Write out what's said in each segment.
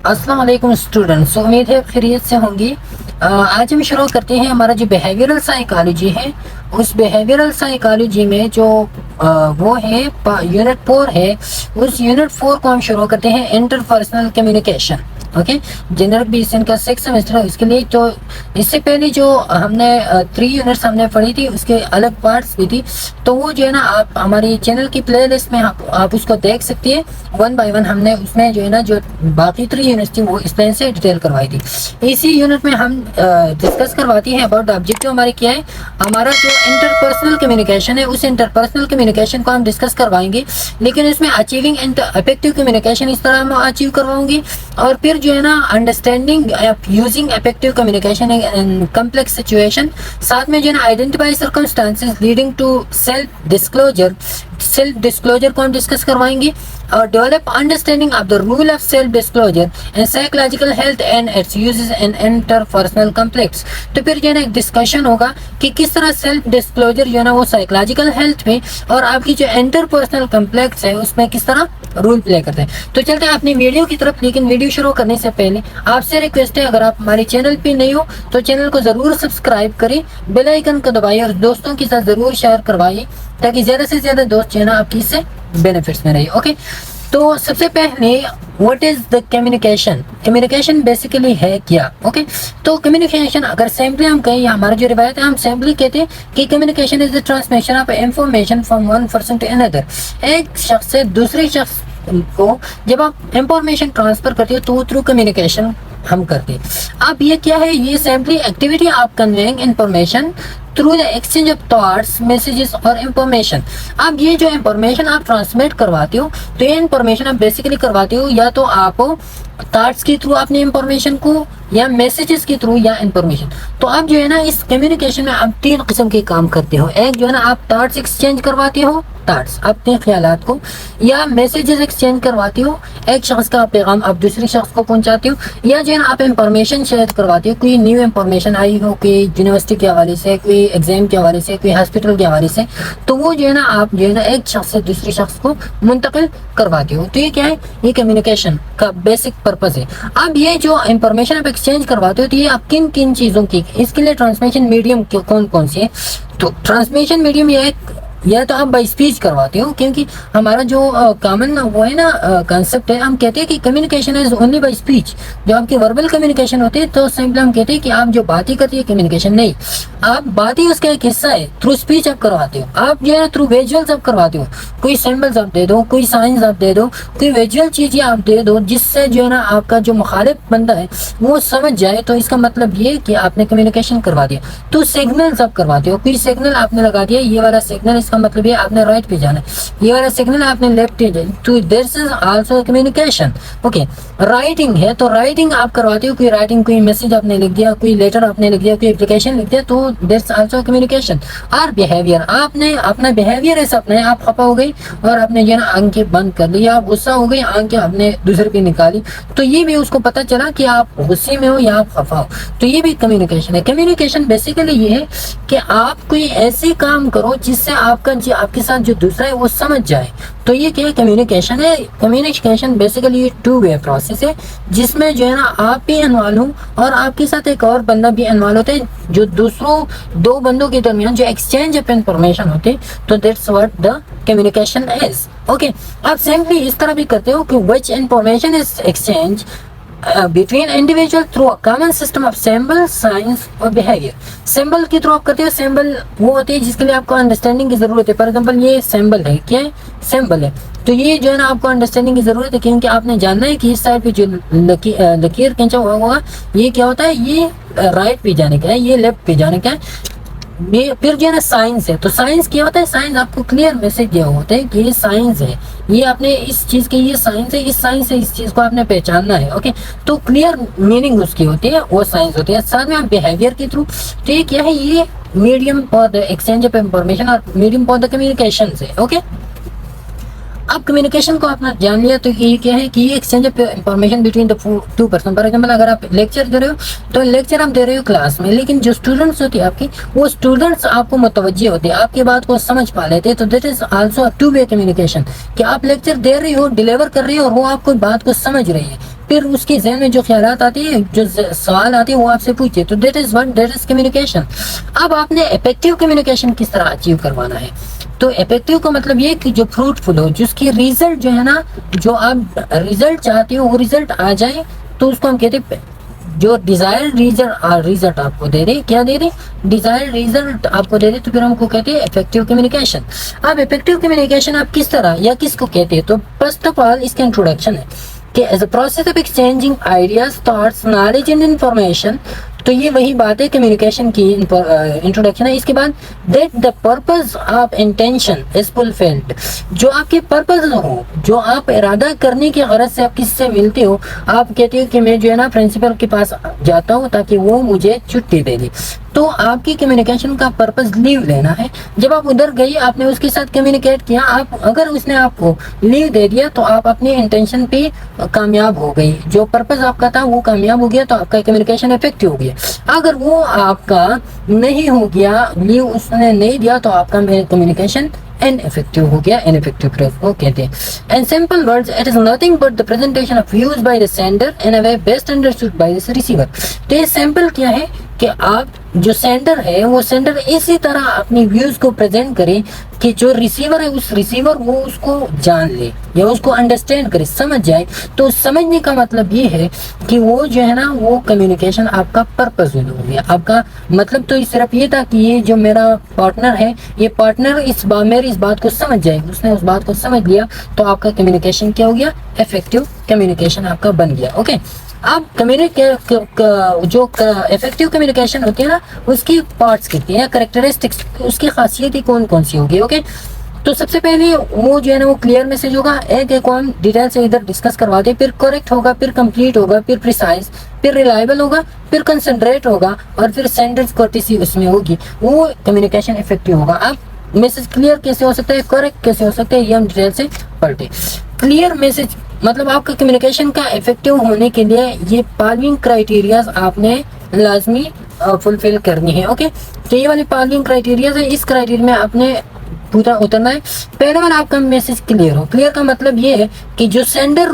अस्सलाम वालेकुम स्टूडेंट्स, उम्मीद है खैरियत से होंगी। आज हम शुरू करते हैं हमारा जो बिहेवियरल साइकोलॉजी है। उस बिहेवियरल साइकोलॉजी में जो वो है यूनिट 4 है। उस यूनिट 4 को हम शुरू करते हैं इंटरपर्सनल कम्युनिकेशन। ओके, जनरल भी इनका 6 सेमेस्टर है। इसके लिए तो इससे पहले जो हमने 3 यूनिट्स हमने पढ़ी थी, उसके अलग पार्ट्स भी थी। तो वो जो है ना, आप हमारी चैनल की प्लेलिस्ट में आप उसको देख सकती है। 1 बाय 1 हमने उसमें जो है ना, जो बाकी 3 यूनिट्स थी वो इस तरह से डिटेल करवाई थी। इसी यूनिट में हम डिस्कस करवाती हैं अबाउट द ऑब्जेक्टिव हमारे क्या है। हमारा जो इंटरपर्सनल कम्युनिकेशन है, उस इंटरपर्सनल कम्युनिकेशन को हम डिस्कस करवाएंगे। लेकिन इसमें अचीविंग इफेक्टिव कम्युनिकेशन इस तरह हम अचीव करवाऊंगी। और फिर जो है ना, understanding using effective communication in complex situation. साथ में जो है ना, identify circumstances leading to self disclosure को हम डिस्कस करवाएंगे। और develop understanding of the rule of self disclosure and psychological health and its uses in interpersonal conflicts. तो फिर जो है ना, एक डिस्कशन होगा कि किस तरह सेल्फ डिस्क्लोजर जो है ना, वो साइकोलॉजिकल हेल्थ में और आपकी जो इंटरपर्सनल कॉन्फ्लिक्ट्स है उसमें किस तरह रोल प्ले करते हैं। तो चलते हैं अपनी वीडियो की तरफ। लेकिन वीडियो शुरू करने से पहले आपसे रिक्वेस्ट है, अगर आप हमारे चैनल पे नहीं हो तो चैनल को जरूर सब्सक्राइब करें, बेल आइकन को दबाइए और दोस्तों के साथ जरूर शेयर करवाइए, ताकि ज्यादा से ज्यादा दोस्त जो है ना, आपकी इससे बेनिफिट्स में रहे। ओके, तो सबसे पहले what is the communication. Communication basically है क्या? ओके, तो कम्युनिकेशन अगर सिंपली हम कहें, या हमारा जो रिवायत है, हम सिंपली कहते हैं कि communication is the transmission of information from one person to another. एक शख्स से दूसरे शख्स को जब आप इंफॉर्मेशन ट्रांसफर करते हो तो थ्रू कम्युनिकेशन हम करते हैं। अब ये क्या है? ये simply activity of conveying information through the exchange of thoughts, messages और इंफॉर्मेशन। अब ये जो इंफॉर्मेशन आप ट्रांसमिट करवाते हो, तो ये इंफॉर्मेशन आप बेसिकली करवाते हो या तो आप थॉट्स के थ्रू अपने इंफॉर्मेशन को, या मैसेजेस के थ्रू, या इंफॉर्मेशन। तो आप जो है ना, इस कम्युनिकेशन में आप 3 किस्म के काम करते हो। एक जो है ना, आप थॉट्स एक्सचेंज करवाते हो, थॉट्स अपने ख्यालात को, या मैसेजेस एक्सचेंज करवाते हो, एक शख्स का पैगाम आप दूसरे शख्स को पहुंचाते हो, या जो है ना, आप इंफॉर्मेशन शेयर करवाते हो। कोई न्यू इंफॉर्मेशन आई हो, कोई यूनिवर्सिटी के हवाले से, कोई एग्जाम के हवाले से, कोई हॉस्पिटल के हवाले से, तो वो जो है ना, आप जो है ना, एक शख्स से दूसरे शख्स को मुंतकिल करवाते हो। तो ये क्या है? ये कम्युनिकेशन का बेसिक पर्पज है। अब ये जो इंफॉर्मेशन आप एक्सचेंज करवाते हो, तो ये आप किन किन चीजों की, इसके लिए ट्रांसमिशन मीडियम कौन कौन सी है? तो ट्रांसमिशन मीडियम ये है, या तो आप बाई स्पीच करवाते हो, क्योंकि हमारा जो कॉमन वो है ना कंसेप्ट है, हम कहते हैं कि communication is only by speech. जो आपकी वर्बल कम्युनिकेशन होती है, तो सिंपली हम कहते हैं कि आप जो बात ही करती है कम्युनिकेशन नहीं, आप बात ही उसका एक हिस्सा है। थ्रू स्पीच आप करवाते हो, आप जो है थ्रू विजुअल्स आप करवाते हो। कोई सिंबल्स आप दे दो, कोई साइंस आप दे दो, कोई विजुअल चीजें आप दे दो, जिससे जो है ना, आपका जो मुखालिफ बंदा है वो समझ जाए। तो इसका मतलब ये कि आपने कम्युनिकेशन करवा दिया। तो सिग्नल्स आप करवाते हो, कोई सिग्नल आपने लगा दिया, ये वाला सिग्नल, इसका मतलब ये आपने राइट पे जाना है, ये वाला सिग्नल आपने लेफ्ट पे जाना। तो this is also communication. Okay, writing है, तो राइटिंग आप करवाते हो, कोई राइटिंग, कोई मैसेज आपने लिख दिया, कोई लेटर आपने लिख दिया, कोई एप्लीकेशन लिख दिया, तो दिस आल्सो कम्युनिकेशन। और बिहेवियर, आपने अपना बिहेवियर ऐसा अपना है, आप खफा हो गई और आपने जो है ना आंखें बंद कर ली, आप गुस्सा हो गई, आंखें आपने दूसरे पे निकाली, तो ये भी उसको पता चला कि आप गुस्से में हो या आप खफा हो, तो ये भी कम्युनिकेशन है। कम्युनिकेशन बेसिकली ये है कि आप कोई ऐसे काम करो जिससे आपके साथ जो दूसरा है वो समझ जाए, तो ये क्या कम्युनिकेशन है। कम्युनिकेशन बेसिकली 2 वे प्रोसेस है, जिसमें जो है ना, आप भी इन्वॉल्व हो और आपके साथ एक और बंदा भी इन्वॉल्व होता है, जो दूसरों 2 बंदों के दरमियान जो एक्सचेंज ऑफ इंफॉर्मेशन होते हैं, तो that's what the communication is. Okay, आप सिंपली इस तरह भी करते हो कि which information is exchange between individual through a common system of symbol, signs और behavior। सिंबल के थ्रू आप करते हो। सिंबल वो होते हैं जिसके लिए आपको अंडरस्टैंडिंग की जरूरत है। फॉर एग्जांपल, ये सिंबल है, क्या है? सिंबल है। तो ये जो है ना, आपको अंडरस्टैंडिंग की जरूरत है, क्योंकि आपने जानना है कि इस साइड पे जो लकीर खींचा हुआ होगा, ये क्या होता है? ये राइट पे जाने का है, ये लेफ्ट पे जाने का है। ये फिर जो है ना, साइंस है। तो साइंस क्या होता है? साइंस आपको क्लियर मैसेज दिया होता है कि ये साइंस है, ये आपने इस चीज के, ये साइंस है, इस साइंस से इस चीज को आपने पहचानना है। ओके, तो क्लियर मीनिंग उसकी होती है, वो साइंस होती है। साथ में आप बिहेवियर के थ्रू, तो ये क्या है? ये medium for the exchange of information और मीडियम फॉर द कम्युनिकेशन है। ओके, अब कम्युनिकेशन को आपने जान लिया, तो ये क्या है कि ये exchange of information between the 2 person. For example, अगर आप लेक्चर दे रहे हो, तो लेक्चर आप दे रहे हो क्लास में, लेकिन जो स्टूडेंट्स होते हैं आपकी, वो स्टूडेंट्स आपको मुतवज्जे होते हैं, आपकी बात को समझ पा लेते हैं। तो that is also 2 way communication, कि आप लेक्चर दे रहे हो, डिलीवर कर रहे हो, और वो आपको बात को समझ रही है। फिर उसके जहन में जो ख्यालात आते हैं, जो सवाल आते हैं, वो आपसे पूछते हैं। तो दैट इज कम्युनिकेशन। अब आपने इफेक्टिव कम्युनिकेशन किस तरह अचीव करवाना है? तो इफेक्टिव का मतलब ये कि जो फ्रूटफुल हो, जिसकी रिजल्ट जो है ना, जो आप रिजल्ट चाहते हो वो रिजल्ट आ जाए, तो उसको हम कहते हैं, जो डिजायर्ड रिजल्ट आपको दे दे, क्या दे दे, डिजायर्ड रिजल्ट आपको दे दे, तो फिर हमको कहते हैं इफेक्टिव कम्युनिकेशन। अब इफेक्टिव कम्युनिकेशन आप किस तरह या किसको कहते हैं? तो फर्स्ट ऑफ ऑल इसका इंट्रोडक्शन है कि as a process of exchanging ideas, thoughts, knowledge and information. तो ये वही बात है, कम्युनिकेशन की इंट्रोडक्शन है। इसके बाद that the purpose of intention is fulfilled, जो आपके पर्पस हो, जो आप इरादा करने की गरज से आप किससे मिलते हो, आप कहते हो कि मैं जो है ना प्रिंसिपल के पास जाता हूँ ताकि वो मुझे छुट्टी दे दे। तो आपकी कम्युनिकेशन का पर्पस लीव लेना है। जब आप उधर गए, आपने उसके साथ कम्युनिकेट किया, आप अगर उसने आपको लीव दे दिया तो आप अपनी इंटेंशन पे कामयाब हो गई, जो पर्पस आपका था वो कामयाब हो गया, तो आपका कम्युनिकेशन इफेक्टिव हो गया। अगर वो आपका नहीं हो गया, लीव उसने नहीं दिया, तो आपका कम्युनिकेशन इनइफेक्टिव हो गया, इनइफेक्टिव को कहते हैं। इन simple words, it is nothing but the presentation of views by the sender in a way best understood by the receiver. तो ये सैंपल क्या है कि आप जो सेंडर है, वो सेंडर इसी तरह अपनी व्यूज को प्रेजेंट करे कि जो रिसीवर है, उस रिसीवर वो उसको जान ले या उसको अंडरस्टैंड करे, समझ जाए। तो समझने का मतलब ये है कि वो जो है ना, वो कम्युनिकेशन आपका पर्पस हो गया। आपका मतलब तो सिर्फ ये था कि ये जो मेरा पार्टनर है, ये पार्टनर मेरी इस बात को समझ जाए, उसने उस बात को समझ लिया, तो आपका कम्युनिकेशन क्या हो गया? इफेक्टिव कम्युनिकेशन आपका बन गया। ओके, अब जो इफेक्टिव कम्युनिकेशन होती है ना, उसकी पार्ट्स कितनी है, करेक्टरिस्टिक्स, उसकी खासियतें कौन कौन सी होगी? ओके, तो सबसे पहले वो जो है ना, वो क्लियर मैसेज होगा। एक को हम डिटेल से इधर डिस्कस करवाते हैं, फिर करेक्ट होगा, फिर कंप्लीट होगा, फिर प्रिसाइज, फिर रिलायबल होगा, फिर कंसंट्रेट होगा, और फिर सेंडर्स कोर्टेसी उसमें होगी। वो कम्युनिकेशन इफेक्टिव होगा। अब मैसेज क्लियर कैसे हो सकता है, करेक्ट कैसे हो सकता है, ये हम डिटेल से पढ़ते। क्लियर मैसेज मतलब आपका कम्युनिकेशन का इफेक्टिव होने के लिए ये फॉलोइंग क्राइटेरियाज आपने लाजमी फुलफिल करनी है। ओके, तो ये वाली फॉलोइंग क्राइटेरियाज है, इस क्राइटेरिया में आपने पूरा उतरना है। पहले वाला आपका मैसेज क्लियर हो। क्लियर का मतलब ये है कि जो सेंडर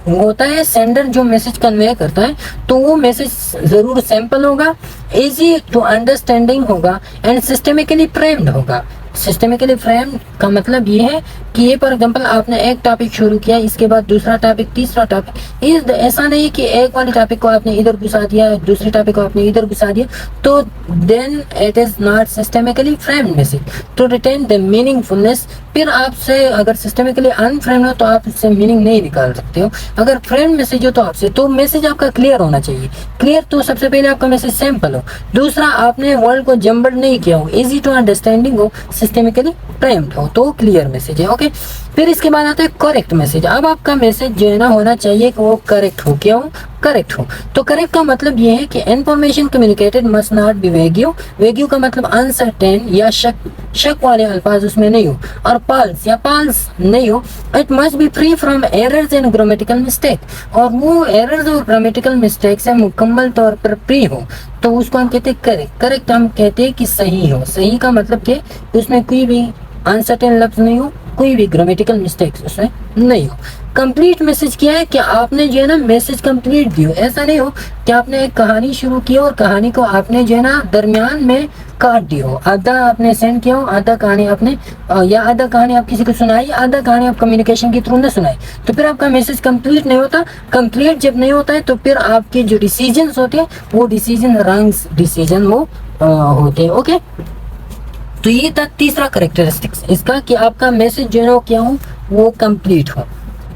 होता है, सेंडर जो मैसेज कन्वे करता है, तो वो मैसेज जरूर सैंपल होगा, इजी टू अंडरस्टैंडिंग होगा, एंड सिस्टमिकली फ्रेम्ड होगा। सिस्टमिकली फ्रेम का मतलब ये है कि ये फॉर एग्जांपल आपने एक टॉपिक शुरू किया, इसके बाद दूसरा टॉपिक, तीसरा टॉपिक, ऐसा नहीं कि एक वाले टॉपिक को आपने इधर घुसा दिया, दूसरे टॉपिक को आपने इधर घुसा दिया, तो then it is not systemically framed message to retain the meaningfulness. फिर आपसे अगर सिस्टमिकली अनफ्रेम्ड हो तो आप उससे मीनिंग नहीं निकाल सकते हो। अगर फ्रेम्ड मैसेज हो तो आपसे, तो मैसेज आपका क्लियर होना चाहिए। क्लियर तो सबसे पहले आपका मैसेज सैंपल हो, दूसरा आपने वर्ड को जम्बल नहीं किया हो, इजी टू अंडरस्टैंडिंग हो, सिस्टमिकली फ्रेम्ड हो, तो क्लियर मैसेज है। ओके, फिर इसके बाद आता है करेक्ट मैसेज। अब आपका मैसेज जो है ना होना चाहिए कि वो करेक्ट हो। क्या हो? करेक्ट हो। तो करेक्ट का मतलब ये है कि information communicated must not be vague. Vague का मतलब अनसर्टेन या शक वाले अल्फाज उसमें नहीं हो, और पाल्स या पाल्स नहीं हो। It must be free from errors and grammatical mistake, और वो एरर्स और ग्रामेटिकल मिस्टेक से मुकम्मल तौर पर फ्री हो, तो उसको हम कहते हैं करेक्ट। करेक्ट हम कहते हैं कि सही हो। सही का मतलब कि उसमें कोई भी अनसर्टेन लफ्ज नहीं हो, कोई भी ग्रामेटिकल मिस्टेक्स उसमें नहीं हो। कंप्लीट मैसेज क्या है कि आपने जो है ना मैसेज कंप्लीट दियो। ऐसा नहीं हो कि आपने एक कहानी शुरू की और कहानी को आपने जो है ना दरमियान में काट दियो, आधा आपने सेंड किया हो, आधा कहानी आपने या आधा कहानी आप किसी को सुनाई, आधा कहानी आप कम्युनिकेशन के थ्रू न सुनाई, तो फिर आपका मैसेज कंप्लीट नहीं होता। कंप्लीट जब नहीं होता है तो फिर आपके जो डिसीजंस होते हैं वो डिसीजन रॉन्ग डिसीजन वो होते हैं। ओके, तो ये था तीसरा करेक्टरिस्टिक्स इसका कि आपका मैसेज जो है ना क्या हो, वो कंप्लीट हो।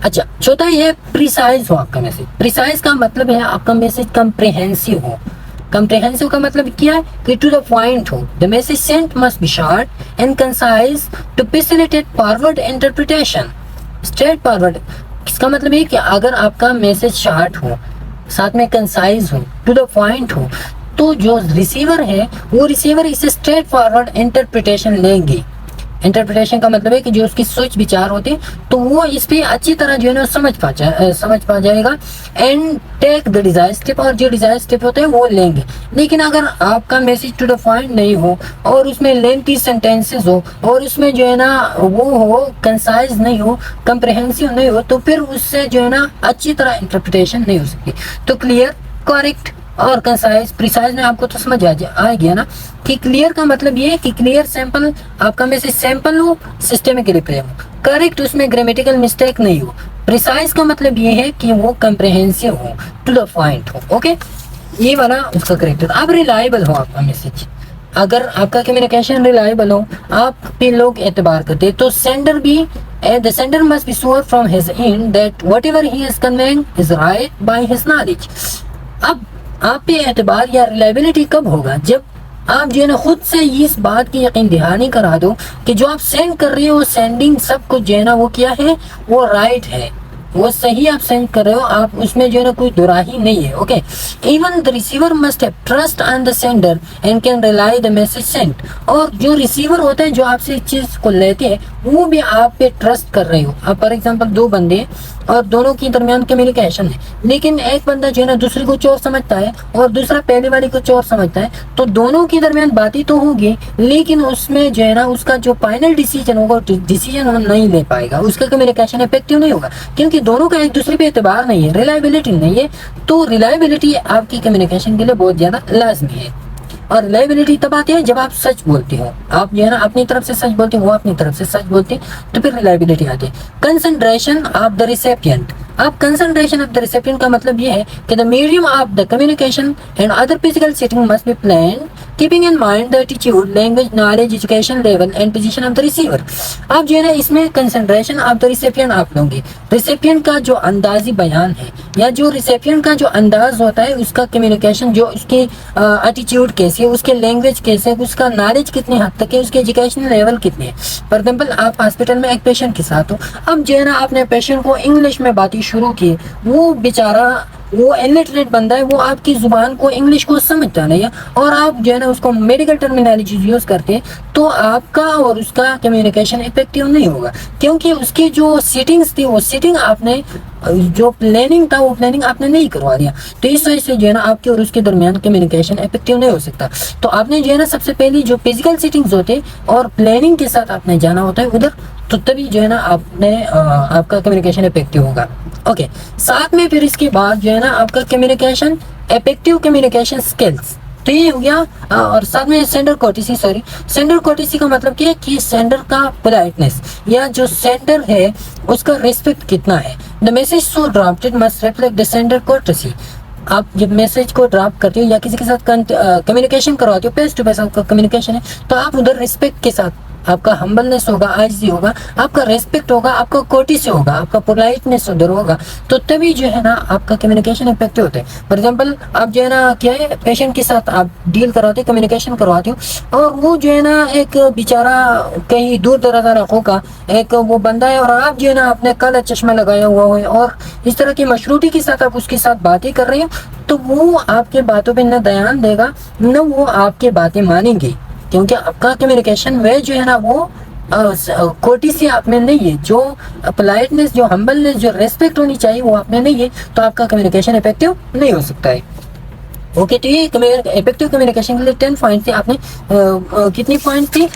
अच्छा, चौथा ये प्रिसाइज हो आपका मैसेज। प्रिसाइज का मतलब है आपका मैसेज कंप्रिहेंसिव हो। कंप्रिहेंसिव का मतलब क्या है कि टू द पॉइंट हो। The message sent must be short and concise to facilitate forward interpretation. Straight forward इसका मतलब है कि अगर आपका मैसेज शॉर्ट हो, साथ में कंसाइज हो, टू द पॉइंट हो, तो जो रिसीवर है वो रिसीवर इसे स्ट्रेट फॉरवर्ड इंटरप्रिटेशन लेंगे। इंटरप्रिटेशन का मतलब है कि जो उसकी सोच विचार होते हैं तो वो इस पे अच्छी तरह जो है ना समझ पा जाएगा and take the desire step, और जो डिजायर स्टेप होते हैं वो लेंगे। लेकिन अगर आपका मैसेज टू द पॉइंट नहीं हो और उसमें लेंथी सेंटेंसेस हो और उसमें जो है ना वो हो कंसाइज नहीं हो, कंप्रहेंसिव नहीं हो, तो फिर उससे जो है ना अच्छी तरह इंटरप्रिटेशन नहीं हो सकती। तो क्लियर, करेक्ट और कंसाइज, प्रिसाइज में आपको तो समझ आ गया ना कि क्लियर का मतलब ये है कि क्लियर सैंपल, आपका मैसेज सैंपल हो, सिस्टेमिकली प्रेम हो, करेक्ट उसमें ग्रामेटिकल मिस्टेक नहीं हो, प्रिसाइज का मतलब ये है कि वो कंप्रहेंसिव हो, टू द पॉइंट हो। ओके, ये वाला उसका करेक्टर। अब रिलायबल हो आपका मैसेज, अगर आपका कम्युनिकेशन रिलायबल हो, आप पे लोग एतबार करते, तो सेंडर भी the sender must be sure from his end that whatever he is conveying is right by his knowledge। अब आप पे एतबार या रिलायबिलिटी कब होगा? जब आप जो है ना खुद से इस बात की यकीन दहानी करा दो कि जो आप सेंड कर रहे हो, सेंडिंग सब कुछ जो है ना वो क्या है, वो राइट है, वो सही आप सेंड कर रहे हो, आप उसमें जो है ना कोई दुराही नहीं है। Okay, even the receiver must have trust on the sender and can rely the message sent. और जो रिसीवर होता है, जो आपसे इस चीज को लेते हैं, वो भी आप पे ट्रस्ट कर रहे हो। अब फॉर एग्जांपल दो बंदे और दोनों के दरमियान कम्युनिकेशन है, लेकिन एक बंदा जो है ना दूसरे को चोर समझता है और दूसरा पहले वाले को चोर समझता है, तो दोनों के दरमियान बातें तो होगी, लेकिन उसमें जो है ना उसका जो फाइनल डिसीजन होगा, डिसीजन वो नहीं ले पाएगा, उसका कम्युनिकेशन इफेक्टिव नहीं होगा, क्योंकि दोनों का एक दूसरे पे एतबार नहीं है, रिलायबिलिटी नहीं है। तो रिलायबिलिटी आपकी कम्युनिकेशन के लिए बहुत ज्यादा लाजमी है। और रिलायबिलिटी तब आती है जब आप सच बोलते हो, आप जो है ना अपनी तरफ से सच बोलते हो, वो अपनी तरफ से सच बोलते हैं, तो फिर रिलायबिलिटी आती है। Concentration of the recipient. अब कंसंट्रेशन ऑफ द रिसेपिएंट का मतलब ये है कि the medium of the communication and other physical setting must be plan keeping in mind the attitude, language, knowledge, education level and position of the receiver. आप जो है ना इसमें कंसंट्रेशन ऑफ द रिसेपिएंट आप लोगे, रिसेपिएंट का जो अंदाजी बयान है या जो रिसेपिएंट का जो अंदाज होता है, उसका कम्युनिकेशन, जो उसकी एटीट्यूड कैसे है, उसके लैंग्वेज कैसे है, उसका नॉलेज कितने हद तक है, उसके एजुकेशन लेवल कितने हैं। फॉर एग्जाम्पल आप हॉस्पिटल में एक पेशेंट के साथ हो, अब जो है ना आपने पेशेंट को इंग्लिश में बातें शुरू की, वो बेचारा वो इलिटरेट बंदा है, वो आपकी जुबान को इंग्लिश को समझता नहीं है, और आप जो है ना उसको मेडिकल टर्मिनोलॉजी यूज करते हैं, तो आपका और उसका कम्युनिकेशन इफेक्टिव नहीं होगा, क्योंकि उसकी जो सेटिंग्स थी, वो सेटिंग आपने, जो प्लानिंग था वो प्लानिंग आपने नहीं करवा दिया। तो इस वजह से जो है ना आपके और उसके दरमियान कम्युनिकेशन इफेक्टिव नहीं हो सकता। तो आपने जो है ना सबसे पहले जो फिजिकल सेटिंग्स होते और प्लानिंग के साथ आपने जाना होता है उधर, तो तभी जो है ना आपने आपका कम्युनिकेशन इफेक्टिव होगा। ओके, साथ में फिर इसके बाद जो है ना आपका कम्युनिकेशन, इफेक्टिव कम्युनिकेशन स्किल्स, तो ये हो गया। और साथ में सेंडर कोर्टेसी, सेंडर कोर्टेसी का मतलब क्या है कि सेंडर का पोलाइटनेस या जो सेंडर है उसका रिस्पेक्ट कितना है। The message so drafted must reflect the sender courtesy. आप जब मैसेज को ड्राफ्ट करते हो या किसी के साथ कम्युनिकेशन करवाते हो, फेस टू फेस आपका कम्युनिकेशन है, तो आप उधर रिस्पेक्ट के साथ, आपका हम्बलनेस होगा, आजिज़ी होगा, आपका रेस्पेक्ट होगा, आपका कोर्टेसी होगा, आपका पोलाइटनेस उधर होगा, तो तभी जो है ना आपका कम्युनिकेशन इफेक्टिव होता है। फॉर एग्जांपल आप जो है ना क्या है, पेशेंट के साथ आप डील करवाते, कम्युनिकेशन करवाते हो, और वो जो है ना एक बेचारा कहीं दूर दराज इलाकों का एक वो बंदा है, और आप जो है ना आपने काला चश्मा लगाया हुआ है और इस तरह की मशरूती के साथ आप उसके साथ बातें कर रहे हो, तो वो आपके बातों पर न ध्यान देगा, न वो आपके बातें मानेंगे, क्योंकि आपका कम्युनिकेशन में जो है ना वो कोर्टेसी आप में नहीं है, जो पोलाइटनेस, जो हम्बलनेस, जो रेस्पेक्ट होनी चाहिए वो आप में नहीं है, तो आपका कम्युनिकेशन इफेक्टिव नहीं हो सकता है। ओके, तो ये इफेक्टिव कम्युनिकेशन के लिए 10 पॉइंट थे। आपने कितनी पॉइंट थी?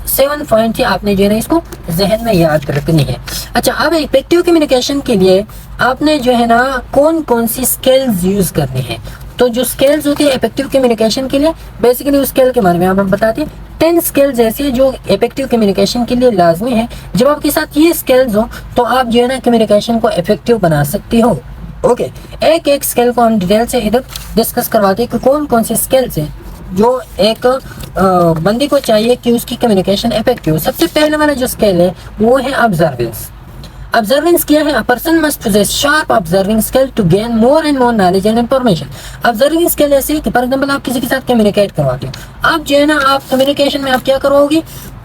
7 पॉइंट थी, आपने जो है ना इसको जहन में याद रखनी है। अच्छा, अब इफेक्टिव कम्युनिकेशन के लिए आपने जो है ना कौन कौन सी स्किल्स यूज करनी है। तो जो स्किल्स होती है इफेक्टिव कम्युनिकेशन के लिए, बेसिकली उस स्किल के बारे में हम बताते हैं। 10 स्किल्स ऐसी है जो इफेक्टिव कम्युनिकेशन के लिए लाजमी है। जब आपके साथ ये स्किल्स हो तो आप जो है ना कम्युनिकेशन को इफेक्टिव बना सकते हो। ओके, एक एक स्किल को हम डिटेल से इधर डिस्कस करवाते हैं कि कौन कौन सी स्किल्स हैं जो एक बंदे को चाहिए कि उसकी कम्युनिकेशन इफेक्टिव हो। सबसे पहले वाला जो स्किल है वो है ऑब्जर्वेंस। ऑब्जर्वेंस क्या है? A person must possess sharp observing skill to gain more and more knowledge and information. Observing skill ऐसे कि फॉर एग्जांपल आप किसी के साथ कम्युनिकेट करवाते हो, आप जो है ना आप कम्युनिकेशन में आप क्या करवाओगे,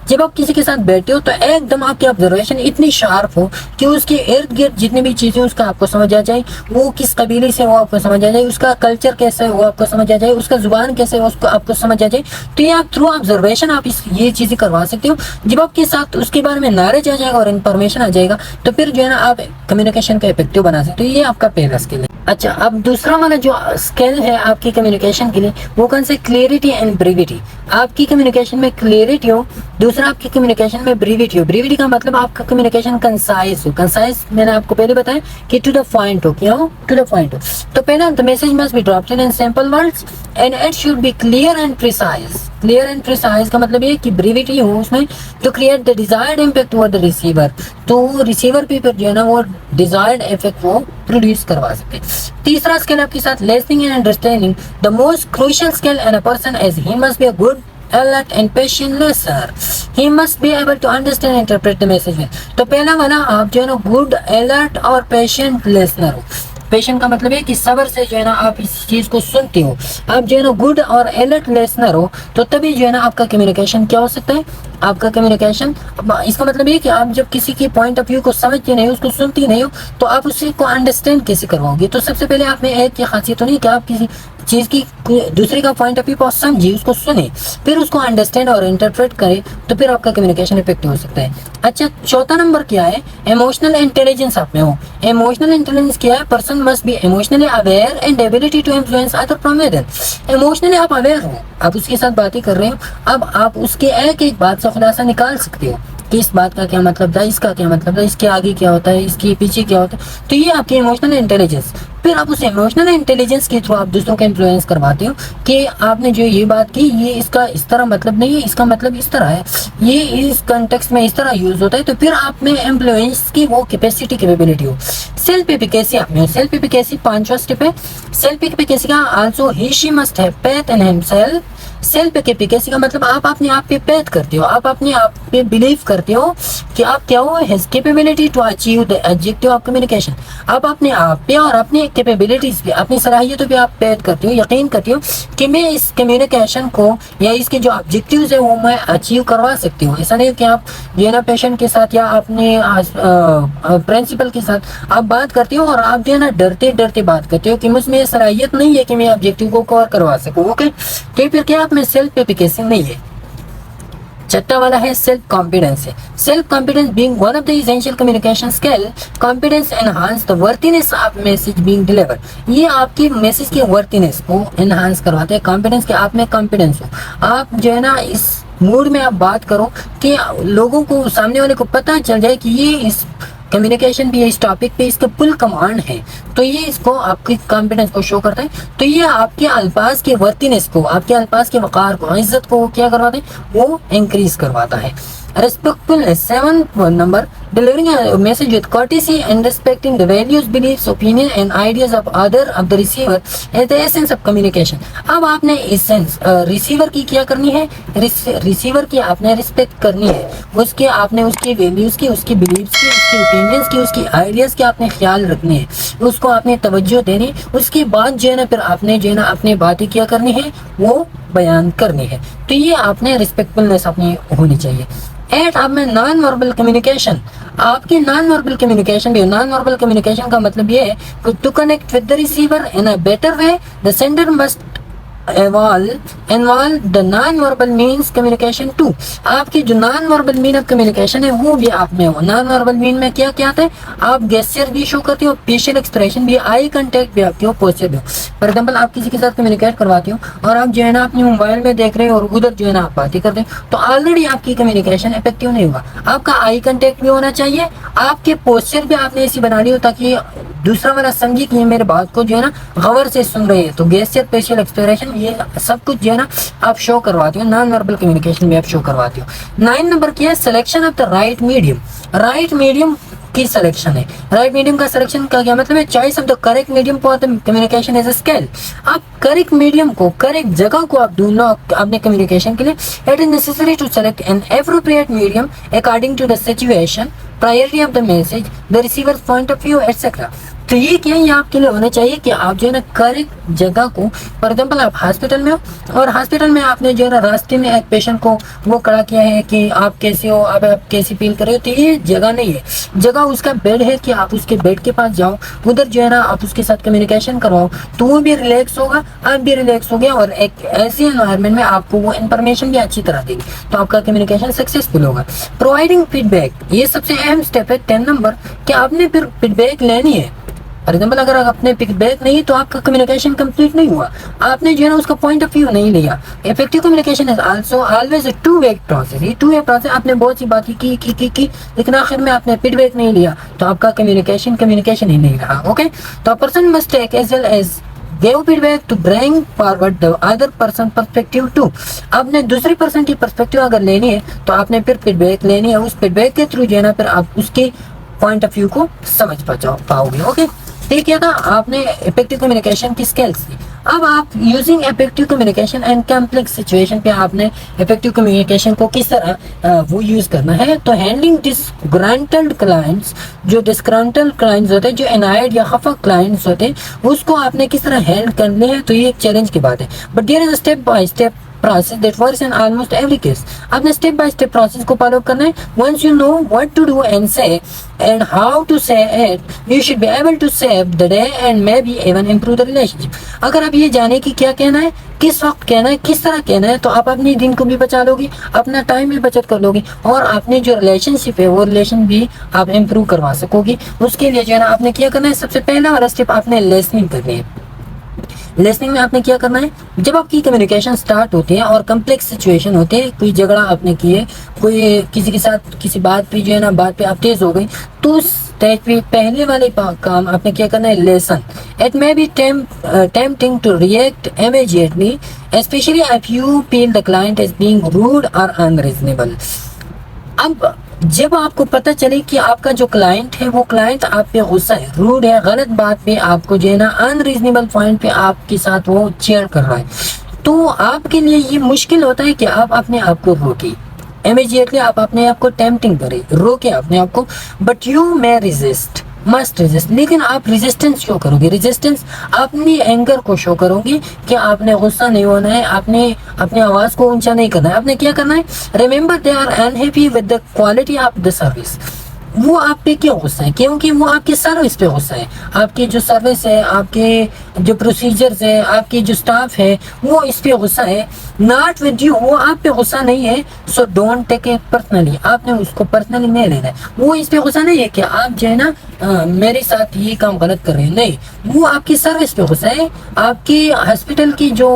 जब आप किसी के साथ बैठते हो तो एकदम आपकी ऑब्जर्वेशन इतनी शार्प हो कि उसके इर्द गिर्द जितनी भी चीजें उसका आपको समझ आ जाए, वो किस कबीले से वो आपको समझ आ जाए, उसका कल्चर कैसा है वो आपको समझ आ जाए, उसका जुबान कैसे है उसको आपको समझ आ जाए। तो ये आप थ्रू ऑब्जर्वेशन आप ये चीजें करवा सकते हो। जब आपके साथ उसके बारे में नॉलेज आ जाएगा और इन्फॉर्मेशन आ जाएगा तो फिर जो है ना आप कम्युनिकेशन को इफेक्टिव बना सकते हो। ये आपका पहला स्किल है। अच्छा, अब दूसरा वाला जो स्किल है आपकी कम्युनिकेशन के लिए वो कौन से, क्लियरिटी एंड ब्रीविटी। आपकी कम्युनिकेशन में क्लियरिटी हो, दूसरा आपकी कम्युनिकेशन में ब्रीविटी हो। ब्रीविटी का मतलब आपका कम्युनिकेशन कंसाइज हो। कंसाइज मैंने आपको पहले बताया कि टू द पॉइंट हो, क्या हो, टू द पॉइंट हो। तो पहला, the message must be dropped in simple words and it should be clear and precise. Clear and precise का मतलब ये कि ब्रीविटी हो उसमें, to create the desired impact toward the receiver. तो रिसीवर पे फिर जो है ना वो डिजायर्ड इफेक्ट वो प्रोड्यूस करवा सके। तीसरा स्किल आपके साथ listening and understanding. The most crucial skill in a person is he must be a good alert and patient listener. He must be able to understand and interpret the message. तो पहला वाला आप जो है ना good alert और patient listener हो। Patient का मतलब है कि सब्र से जो है ना आप इस चीज को सुनते हो। आप जो है ना गुड और अलर्ट लिसनर हो तो तभी जो है ना आपका कम्युनिकेशन क्या हो सकता है, आपका कम्युनिकेशन, इसका मतलब ये कि आप जब किसी के पॉइंट ऑफ व्यू को समझते नहीं हो, उसको सुनती नहीं हो, तो आप उसी को अंडरस्टैंड कैसे करवाओगे। तो सबसे पहले आप में एक ये खासियत होनी कि आप किसी चीज की दूसरे का पॉइंट ऑफ व्यू को समझिए, उसको सुने, फिर उसको अंडरस्टैंड और इंटरप्रेट करे, तो फिर आपका कम्युनिकेशन इफेक्टिव हो सकता है। अच्छा, चौथा नंबर क्या है, इमोशनल इंटेलिजेंस आप में हो। इमोशनल इंटेलिजेंस क्या है, person must be emotionally aware and ability to influence other from within. Emotionally आप अवेयर हो, आप उसके साथ बातें कर रहे हो, अब आप उसके एक एक बात से खुलासा निकाल सकते हो कि इस बात का क्या मतलब था, इसका क्या मतलब था, इसके आगे क्या होता है, इसके पीछे क्या होता है। तो ये आपकी इमोशनल इंटेलिजेंस। फिर आप उस इमोशनल इंटेलिजेंस के थ्रू आप दूसरों को इन्फ्लुएंस करवाते हो कि आपने जो ये बात की ये इसका इस तरह मतलब नहीं है, इसका मतलब इस तरह है, ये इस कॉन्टेक्स्ट में इस तरह यूज होता है। तो फिर आप में इन्फ्लुएंस की वो कैपेसिटी कैपेबिलिटी हो। सेल्फ एफिकेसी आप में हो। सेल्फ एफिकेसी पांचवा स्टेप है। सेल्फ एफिकेसी का also he she must have faith in himself. Self efficacy का मतलब आप अपने आप पे पेथ करते हो, आप अपने आप पे बिलीव करते हो कि आप क्या हो, his capability to achieve the objective of communication. आप अपने आप पे और अपने कैपेबिलिटीज पे, अपनी सलाहियतों पे आप पेथ करते हो, यकीन करते हो कि मैं इस कम्युनिकेशन को या इसके जो ऑब्जेक्टिव्स है वो मैं अचीव करवा सकती हूँ। ऐसा नहीं कि आप जो है ना पेशेंट के साथ या अपने प्रिंसिपल के साथ आप बात करते हो और आप जो है ना डरते डरते बात करते हो कि मुझमें ये सलाहियत नहीं है कि मैं ऑब्जेक्टिव को कवर करवा सकूँ। ओके, तो फिर क्या आप में सेल्फ एफिकेसी नहीं है। छठा वाला है सेल्फ कॉन्फिडेंस है। Self confidence being one of the essential communication skill, confidence enhance the worthiness of message being deliver. ये आपकी मैसेज की वर्थिनेस को एनहांस करवाते हैं। कॉन्फिडेंस के आप में कॉन्फिडेंस हो, आप जो है ना इस मूड में आप बात करो कि लोगों को, सामने वाले को पता चल जाए कि ये इस कम्युनिकेशन भी इस टॉपिक पे इसका फुल कमांड है। तो ये इसको आपकी कॉन्फिडेंस को शो करता है। तो ये आपके अल्फाज के वर्तीनेस को, आपके अल्फाज के वकार को, इज्जत को क्या करवाता है, वो इंक्रीज करवाता है। Respectfulness, 7th number, delivering a message with courtesy and respecting the values, beliefs, opinion and ideas of the receiver is the essence of communication. अब आपने essence रिसीवर की क्या करनी है, रिसीवर की आपने रिस्पेक्ट करनी है, उसके आपने उसकी वैल्यूज की, उसकी बिलीव्स की, उसकी ओपिनियंस की, उसकी आइडियाज की आपने ख्याल रखनी है, उसको आपने तवज्जो देनी। उसके बाद जो है ना फिर आपने जो है ना अपनी बातें क्या करनी है, वो बयान करनी है। तो ये आपने रिस्पेक्टफुलनेस अपनी होनी चाहिए। एट आप में नॉन वर्बल कम्युनिकेशन, आपकी नॉन वर्बल कम्युनिकेशन भी, नॉन वर्बल कम्युनिकेशन का मतलब ये है to connect with the receiver in a better way, the sender must involve the non-verbal means communication too. आपकी जो non-verbal mean of communication है वो भी आप में हो। non-verbal mean में क्या क्या आता है, आप gesture भी शो करते हो, facial expression भी, आई contact भी आपके हो, posture भी हो। फॉर एग्जाम्पल आप किसी के साथ कम्युनिकेट करवाते हो और आप जो है ना अपने मोबाइल में देख रहे हो और उधर जो है ना आप बातें करते हो, तो ऑलरेडी आपकी कम्युनिकेशन इफेक्टिव नहीं होगा। आपका आई कंटेक्ट भी होना चाहिए, आपके पोस्चर भी आपने ऐसी बनानी हो ताकि दूसरा वाला समझे कि ये मेरे बात को जो है ना गौर से सुन रहे हैं। तो गेस्चर, फेशियल एक्सप्रेशन, ये सब कुछ जो है ना आप शो करवाते हो, नॉन वर्बल कम्युनिकेशन में आप शो करवाते हो। 9 नंबर क्या है, selection of the right medium. Right medium की सिलेक्शन है। राइट मीडियम का सिलेक्शन का क्या मतलब है, choice of the correct medium for the communication as a skill. आप करेक्ट मीडियम को, करेक्ट जगह को आप ढूंढना अपने कम्युनिकेशन के लिए। It is necessary to select an appropriate medium according to the situation, priority of the message, the receiver point of view etcetera. तो ये क्या, ये आपके लिए होना चाहिए कि आप जो है ना करेक्ट जगह को, फॉर एग्जाम्पल आप हॉस्पिटल में हो और हॉस्पिटल में आपने जो है ना रास्ते में एक पेशेंट को वो खड़ा किया है कि आप कैसे हो, आप कैसी फील कर रहे हो, तो ये जगह नहीं है। जगह उसका बेड है कि आप उसके बेड के पास जाओ, उधर जो है ना आप उसके साथ कम्युनिकेशन करवाओ, तो वो भी रिलैक्स होगा, आप भी रिलैक्स हो गया, और एक ऐसे एनवायरनमेंट में आपको वो इन्फॉर्मेशन भी अच्छी तरह देगी, तो आपका कम्युनिकेशन सक्सेसफुल होगा। प्रोवाइडिंग फीडबैक, ये सबसे अहम स्टेप है 10 नंबर, कि आपने फिर फीडबैक लेनी है। फॉर एग्जाम्पल अगर आपने फीडबैक नहीं तो आपका कम्युनिकेशन कंप्लीट नहीं हुआ, आपने जो है ना उसका पॉइंट ऑफ व्यू नहीं लिया। Effective communication is also always a two way process. ये टू वे प्रोसेस, आपने बहुत सी बातें की लेकिन आखिर में आपने फीडबैक नहीं लिया, तो आपका कम्युनिकेशन ही नहीं रहा। ओके, तो person must take as well as give feedback to bring forward the other person perspective too. आपने दूसरी पर्सन की पर्सपेक्टिव अगर लेनी है तो आपने फिर फीडबैक लेनी है, उस फीडबैक के थ्रू जो है ना फिर आप उसके पॉइंट ऑफ व्यू को समझ पाओगे। ओके, ठीक है, था आपने इफेक्टिव कम्युनिकेशन की स्किल्स थी। अब आप using effective communication and complex situation पे आपने इफेक्टिव कम्युनिकेशन को किस तरह वो यूज करना है। तो हैंडलिंग डिसग्रंटल्ड क्लाइंट्स, जो डिसग्रंटल्ड क्लाइंट्स होते हैं, जो एनायड या खफा क्लाइंट्स होते हैं, उसको आपने किस तरह हैंडल करने हैं, तो ये एक चैलेंज की बात है। But there is a step by step process that works in almost every case. आपने स्टेप बाय स्टेप प्रोसेस को फॉलो करना है। once you know what to do and say and how to say it, you should be able to save the day and maybe even improve the relationship. अगर आप ये जाने कि क्या कहना है, किस वक्त कहना है, किस तरह कहना है, तो आप अपने दिन को भी बचा लोगे, अपना टाइम भी बचत कर लोगे, और अपने जो रिलेशनशिप है वो रिलेशन भी आप इम्प्रूव करवा सकोगे। उसके लिए जो है ना आपने क्या करना है, सबसे पहला वाला स्टेप आपने लिसनिंग करनी है। लिसनिंग में आपने क्या करना है, जब आपकी कम्युनिकेशन स्टार्ट होती है और कम्प्लेक्स सिचुएशन होते हैं, कोई झगड़ा आपने किए, कोई किसी के साथ किसी बात पे जो है ना बात पे आप तेज हो गई, तो उस स्टेज पे पहले वाले काम आपने क्या करना है, lesson. It may be tempting to react immediately, especially if you feel the client is being rude or unreasonable. अब जब आपको पता चले कि आपका जो क्लाइंट है वो क्लाइंट आप पे गुस्सा है, रूड है, गलत बात पे आपको जो है ना अनरीजनेबल पॉइंट पे आपके साथ वो चेयर कर रहा है, तो आपके लिए ये मुश्किल होता है कि आप अपने आप को रोके, इमीडिएटली आप अपने आप को टेम्पटिंग करें, रोके अपने आप को। But you may resist, must resist, लेकिन आप रेजिस्टेंस शो करोगे, रेजिस्टेंस अपनी एंगर को शो करोगे कि आपने गुस्सा नहीं होना है, आपने अपनी आवाज को ऊंचा नहीं करना है। आपने क्या करना है, remember they are unhappy with the quality of the service. वो आप पे क्यों गुस्सा है, क्योंकि वो आपकी सर्विस पे गुस्सा है, आपकी जो सर्विस है, आपके जो प्रोसीजर्स है, आपकी जो स्टाफ है, वो इस पे गुस्सा है, नॉट विद यू, वो आप पे गुस्सा नहीं है। So don't take it personally, आपने उसको पर्सनली नहीं लेना है। वो इस पे गुस्सा नहीं है कि आप जो है ना मेरे साथ ये काम गलत कर रहे हैं, नहीं, वो आपकी सर्विस पे गुस्सा है, आपकी हॉस्पिटल की जो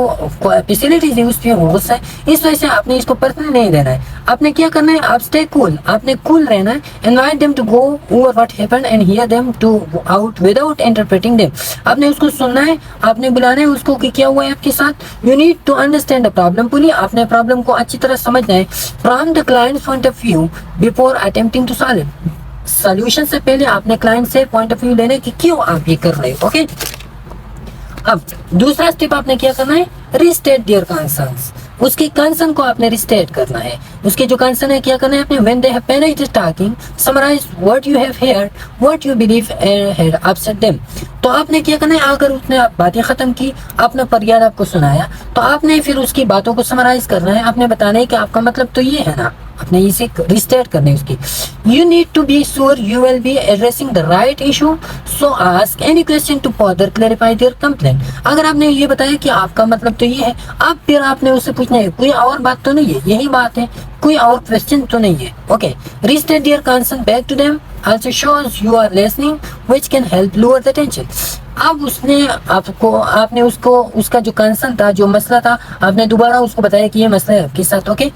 फैसिलिटीज है उस पर गुस्सा है। इस वजह से आपने इसको पर्सनली नहीं लेना है। आपने क्या करना है, आप स्टे कूल, आपने कूल रहना है। Invite them to go over what happened and hear them to out without interpreting them. आपने उसको सुनना है, आपने बुलाना है उसको कि क्या हुआ है आपके साथ। You need to understand the problem fully, आपने प्रॉब्लम को अच्छी तरह समझना है from the client point of view before attempting to solve it. Solution से पहले आपने क्लाइंट से पॉइंट ऑफ व्यू लेना है कि क्यों आप ये कर रहे हो। ओके, अब दूसरा स्टेप आपने क्या करना है, रिस्टेट देयर कंसर्न्स। उसके कंसर्न को आपने रिस्टेट करना है। उसके जो कंसर्न है क्या करना है आपने, when they have finished talking summarise what you have heard, what you believe had upset them. तो आपने क्या करना है, अगर उसने बातें खत्म की, अपना फरियाद आपको सुनाया, तो आपने फिर उसकी बातों को समराइज करना है। आपने बताना है कि आपका मतलब तो ये है ना, आपने इसे रिस्टेट करने उसकी। You need to be sure you will be addressing the right issue, so ask any question to further clarify their complaint. अगर आपने ये बताया कि आपका मतलब तो ये है, अब फिर आपने उससे पूछना है कोई और बात तो नहीं है, यही बात है, कोई और क्वेश्चन तो नहीं है। Okay, restate their concern back to them, also shows you are listening which can help lower the tension। अब उसने आपने उसको उसका जो कंसर्न था, जो मसला था, आपने दोबारा उसको बताया कि ये मसला है आपके साथ। ओके,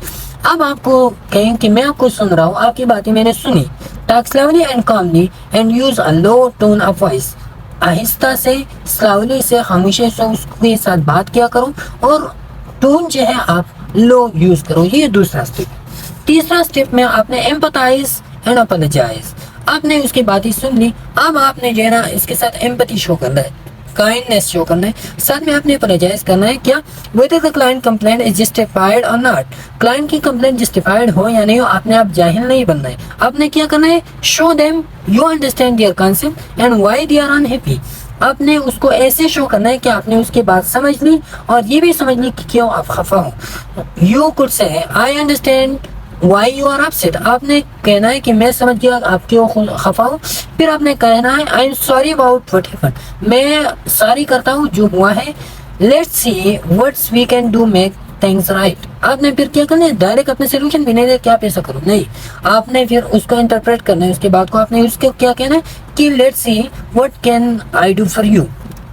अब आपको कहें कि मैं आपको सुन रहा हूँ, आपकी बातें मैंने सुनी। Talk slowly and calmly and use a low tone of voice. आहिस्ता से, स्लोली से, खामोशी से उसके साथ बात किया करो और टोन जो है आप लो यूज करो। ये दूसरा स्टेप। तीसरा स्टेप में आपने एम्पथाइज एंड अपोलोजाइज। आपने उसकी बातें सुन ली, अब आपने जो है ना इसके साथ एम्पैथी शो करना है। काइंडनेस शो करना है, साथ में आपने अपोलोजाइज करना है क्या whether the client complaint is justified और नॉट, क्लाइंट की कंप्लेंट जस्टिफाइड हो या नहीं हो, आपने आप जाहिल नहीं बनना है, आपने क्या करना है show them you understand their concept and why they are unhappy, आपने उसको ऐसे शो करना है कि आपने उसकी बात समझ ली और ये भी समझ ली कि क्यों आप खफा हो। You could say I understand why you are upset, आपने कहना है कि मैं समझ गया आप क्यों खफा हो, फिर आपने कहना है I am sorry about what happened, मैं सॉरी करता हूँ जो हुआ है, let's see what's we can do make things right. आपने फिर क्या करना है डायरेक्ट अपने सोल्यूशन भी नहीं दे क्या ऐसा करो नहीं, आपने फिर उसको इंटरप्रेट करना है, उसके बाद को आपने उसको क्या कहना है कि let's see what can I do for you,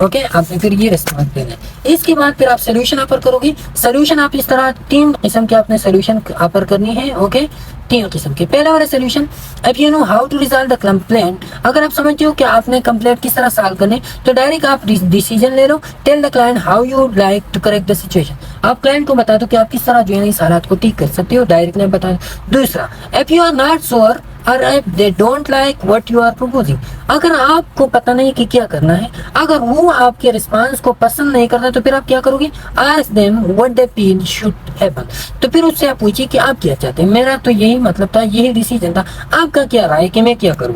okay आपने फिर ये रिस्पॉन्स देना है। इसके बाद फिर आप सोल्यूशन ऑफर करोगे, सोल्यूशन आप इस तरह 3 किस्म के आपने सोल्यूशन ऑफर करनी है, ओके 3 किस्म के। पहला वाला सोल्यूशन, अब you know how to resolve the complaint, अगर आप समझते हो कि आपने कंप्लेंट किस तरह सॉल्व करने तो डायरेक्ट आप डिसीजन ले लो, tell the client how you would like to correct the situation, आप क्लाइंट को बता दो कि आप किस तरह जो है इस हालात को ठीक कर सकते हो, डायरेक्ट ने बता। दूसरा, if you are not sure और if they don't like what you are proposing, अगर आपको पता नहीं कि क्या करना है, अगर वो आपके रिस्पांस को पसंद नहीं करता तो फिर आप क्या करोगे ask them what they feel should happen, तो फिर उससे आप पूछिए कि आप क्या चाहते हैं, मेरा तो यही मतलब था, यही डिसीजन था, आपका क्या राय है कि मैं क्या करूं।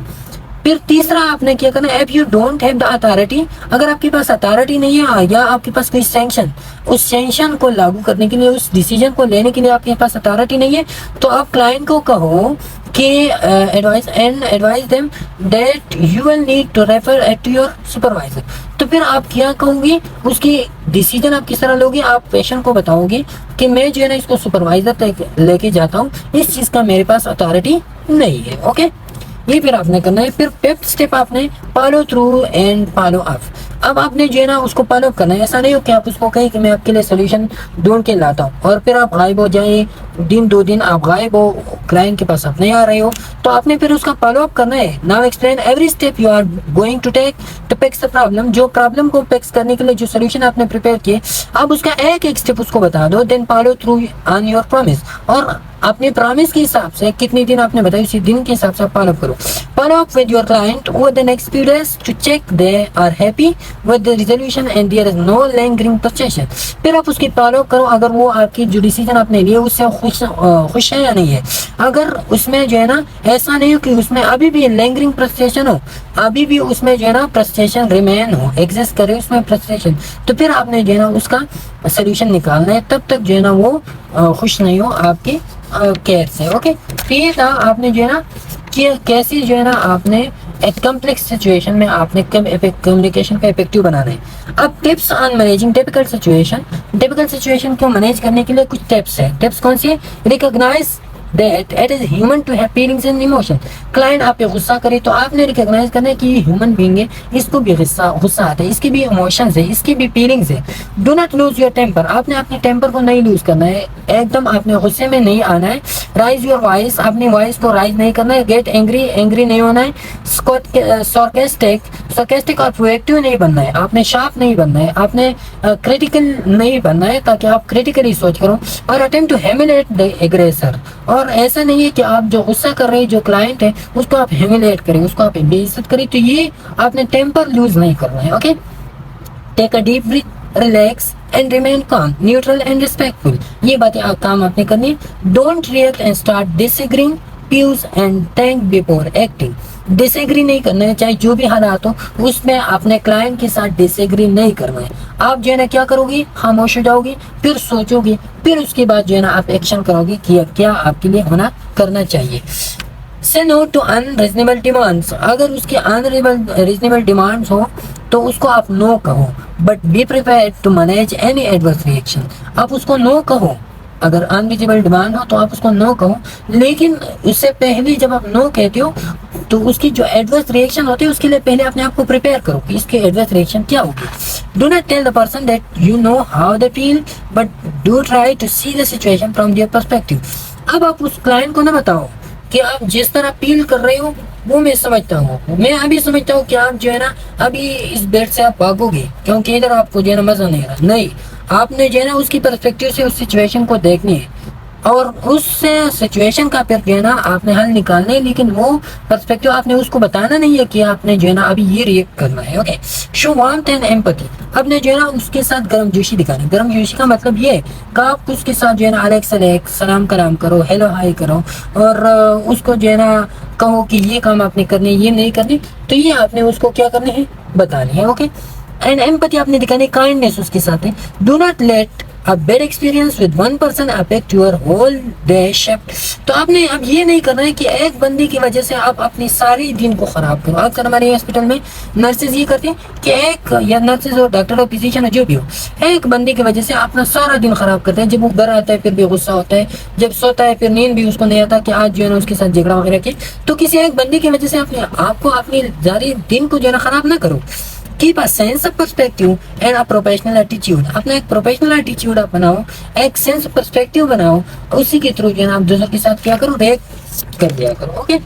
फिर तीसरा आपने क्या करना है, if you don't have the authority, अगर आपके पास अथॉरिटी नहीं है या आपके पास कोई सैंक्शन, उस सैंक्शन को लागू करने के लिए, उस डिसीजन को लेने के लिए आपके पास अथॉरिटी नहीं है, तो आप क्लाइंट को कहो कि advice them that you will need to refer it to your supervisor, तो फिर आप क्या कहोगे, उसकी डिसीजन आप किस तरह लोगे, आप पेशेंट को बताओगे कि मैं जो है ना इसको सुपरवाइजर तक लेके जाता हूँ, इस चीज़ का मेरे पास अथॉरिटी नहीं है, ओके ये फिर आपने करना है। फिर 5th स्टेप आपने follow through and follow up, अब आपने जो है ना उसको फॉलो करना है, ऐसा नहीं हो कि आप उसको कहें कि मैं आपके लिए सोल्यूशन ढूंढ के लाता हूँ और फिर आप गायब हो जाए, दिन 2 दिन आप गायब हो, क्लाइंट के पास आप नहीं आ रहे हो, तो आपने फिर उसका फॉलो अप करना है। Now explain every step you are going to take to fix the problem, जो प्रॉब्लम को फिक्स करने के लिए जो सोल्यूशन आपने प्रिपेयर किए, आप उसका एक एक स्टेप उसको बता दो, then follow through on your promise, और अपने प्रॉमिस के हिसाब से कितने दिन आपने बताया उसी दिन के हिसाब से आप फॉलो करो। Follow up with your client over the next few days to check they are happy with the resolution and there is no lingering frustration, फिर आप उसकी फॉलो करो, अगर वो आपकी जो डिसीजन आपने लिए उससे खुश है या नहीं है, अगर उसमें जो है ना ऐसा नहीं हो कि उसमें अभी भी लिंगरिंग फ्रस्ट्रेशन हो, अभी भी उसमें जो है ना फ्रस्ट्रेशन रिमेन हो, एग्जिस्ट करे उसमें फ्रस्ट्रेशन, तो फिर आपने जो है ना उसका सोल्यूशन निकालना है, तब तक जो है ना वो खुश नहीं हो आपके केयर से, ओके। फिर आपने जो है ना कि कैसे जो है ना आपने एक कॉम्प्लेक्स सिचुएशन में आपने कम्युनिकेशन का इफेक्टिव बनाना है। अब tips on managing difficult situation को मैनेज करने के लिए कुछ टिप्स है। टिप्स कौन सी है, recognise that it is human to have feelings and emotion, client आप पे गुस्सा करे तो आपने रिकॉग्नाइज करना है कि ये ह्यूमन बीइंग है, इसको भी गुस्सा आता है, इसकी भी इमोशंस है, इसकी भी फीलिंग्स है। Do not lose your temper, आपने अपने टेम्पर को नहीं लूज करना है, एकदम आपने गुस्से में नहीं आना है। राइज योर वॉइस, अपनी वॉइस को राइज नहीं करना है। गेट एंग्री नहीं होना है। सार्कास्टिक और प्रोएक्टिव नहीं बनना है, आपने शार्प नहीं बनना है, आपने क्रिटिकल नहीं बनना है ताकि आप क्रिटिकली सोच करो। और attempt to humiliate the aggressor, और ऐसा नहीं है कि आप जो गुस्सा कर रहे हैं जो क्लाइंट है उसको आप ह्यूमिलेट करें, उसको आप बेइज्जत करें, तो ये आपने टेम्पर लूज नहीं करना है, okay. Take a deep breath, relax and remain calm, neutral and respectful, ये बातें काम आपने करनी है। Don't react and start disagreeing, fuse and think before acting, disagree नहीं करना है, चाहे जो भी हालात हो उसमें अपने क्लाइंट के साथ डिसएग्री नहीं करना है। आप जो है ना क्या करोगे, खामोश हो जाओगे, फिर सोचोगे, फिर उसके बाद जो है ना आप एक्शन करोगे कि क्या आपके लिए होना करना चाहिए। से नो टू अनरीजनेबल डिमांड्स, अगर उसके अनरीजनेबल डिमांड्स हो तो उसको आप नो कहो, but be prepared to manage any adverse reaction, आप उसको नो कहो, अगर अनरीजनेबल डिमांड हो तो आप उसको नो कहो, लेकिन उससे पहले जब आप नो कहते हो तो उसकी जो एडवर्स रिएक्शन होती है उसके लिए पहले अपने आप को प्रिपेयर करो कि इसके एडवर्स रिएक्शन क्या होगी। Do not tell the person that you know how they feel, but do try to see the situation from their perspective. अब आप उस क्लाइंट को ना बताओ कि आप जिस तरह फील कर रहे हो वो मैं समझता हूँ, मैं अभी समझता हूँ कि आप जो है ना अभी इस बेड से आप भागोगे क्योंकि इधर आपको जो है ना मजा नहीं आ रहा, नहीं, आपने जो है ना उसकी पर्सपेक्टिव से उस सिचुएशन को देखनी है। और उस सिचुएशन का फिर जो है ना आपने हल निकालना है, लेकिन वो पर्सपेक्टिव आपने उसको बताना नहीं है कि आपने जो है ना अभी ये रिएक्ट करना है। Okay, show warmth and empathy. आपने जो है ना उसके साथ गर्मजोशी दिखानी। गर्मजोशी का मतलब ये है कि आप उसके साथ जो है ना अलग सलाम कलाम करो, हेलो हाय करो, और उसको जो है ना कहो कि ये काम आपने करने, ये नहीं करने, तो ये आपने उसको क्या करने हैं, बताने हैं। ओके, एंड एम्पैथी आपने दिखानी, काइंडनेस उसके साथ है। Do not let a bad experience with one person affect your whole day shift. तो आपने अब ये नहीं करना है कि एक बंदी की वजह से आप अपनी सारी दिन को खराब करो। अक्सर हमारे हॉस्पिटल में नर्सेज ये करते हैं कि एक, या नर्सेज और डॉक्टर और फिजिशियन जो भी हो, एक बंदी की वजह से अपना सारा दिन खराब करते हैं। जब वो घर आता है फिर भी गुस्सा होता है, जब सोता है फिर नींद भी उसको नहीं आता कि आज जो है ना उसके साथ झगड़ा वगैरह किया। तो किसी एक बंदी की वजह से आपको अपनी सारी दिन को जो है ना खराब ना करो। Keep a sense of perspective and a professional attitude. अपना एक प्रोफेशनल एटीट्यूड आप बनाओ, एक सेंस ऑफ पर्सपेक्टिव बनाओ, उसी के थ्रू जो है ना आप दूसरों के साथ क्या करो, रिएक्ट कर दिया करो। ओके,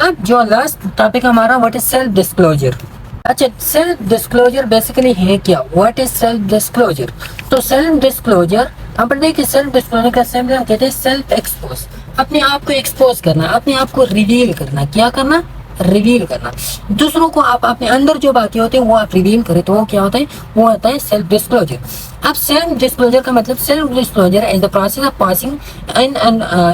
अब जो लास्ट टॉपिक हमारा, व्हाट इज सेल्फ डिस्क्लोजर। अच्छा, सेल्फ डिस्क्लोजर बेसिकली है क्या, व्हाट इज सेल्फ डिस्क्लोजर। तो सेल्फ डिस्क्लोजर, अपन देखिए सेल्फ डिस्क्लोजर का सेम हम कहते हैं सेल्फ एक्सपोज। अपने आप को एक्सपोज करना, अपने आप को रिवील करना। क्या करना, रिवील करना। दूसरों को आप अपने अंदर जो बातें होती है वो आप रिवील करें, तो वो क्या होता है, वो होता है सेल्फ डिस्क्लोजर। अब सेल्फ डिस्क्लोजर का मतलब, self disclosure is the process of passing